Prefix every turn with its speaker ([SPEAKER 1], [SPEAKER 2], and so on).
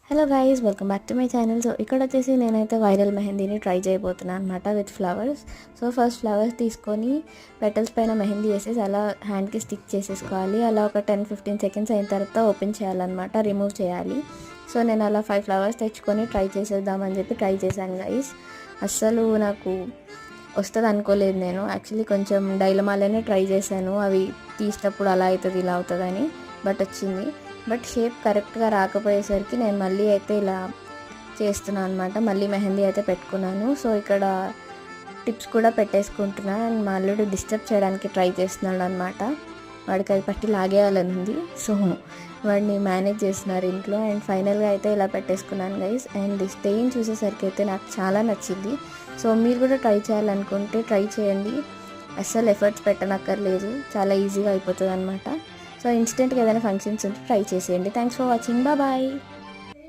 [SPEAKER 1] Hello guys, welcome back to my channel. So ఇక్కడ వచ్చేసి నేనైతే వైరల్ మెహందీని ట్రై చేయబోతున్నాను అనమాట with flowers. So first flowers తీసుకొని పెటల్స్ పైన మెహందీ వేసేసి అలా హ్యాండ్కి స్టిక్ చేసేసుకోవాలి. అలా ఒక 10-15 సెకండ్స్ అయిన తర్వాత ఓపెన్ చేయాలన్నమాట, రిమూవ్ చేయాలి. సో నేను అలా 5 ఫ్లవర్స్ తెచ్చుకొని ట్రై చేసేద్దామని చెప్పి ట్రై చేశాను గైస్. అస్సలు నాకు వస్తుంది అనుకోలేదు. నేను యాక్చువల్లీ కొంచెం డైలమాలోనే ట్రై చేశాను, అవి తీసేటప్పుడు అలా అవుతుంది ఇలా అవుతుందని, బట్ వచ్చింది. బట్ షేప్ కరెక్ట్గా రాకపోయేసరికి నేను మళ్ళీ అయితే ఇలా చేస్తున్నాను అనమాట. మళ్ళీ మెహందీ అయితే పెట్టుకున్నాను. సో ఇక్కడ టిప్స్ కూడా పెట్టేసుకుంటున్నాను. అండ్ మా అల్లుడు డిస్టర్బ్ చేయడానికి ట్రై చేస్తున్నాడు అనమాట. వాడికి అది పట్టి లాగేయాలని ఉంది. సో వాడిని మేనేజ్ చేస్తున్నారు ఇంట్లో. అండ్ ఫైనల్గా అయితే ఇలా పెట్టేసుకున్నాను గైస్. అండ్ స్టెయిన్ చూసేసరికి అయితే నాకు చాలా నచ్చింది. సో మీరు కూడా ట్రై చేయాలనుకుంటే ట్రై చేయండి. అస్సలు ఎఫర్ట్స్ పెట్టనక్కర్లేదు, చాలా ఈజీగా అయిపోతుంది అనమాట. సో ఇన్స్టెంట్గా ఏదైనా ఫంక్షన్స్ ఉంటే ట్రై చేసేయండి. Thanks for watching, bye.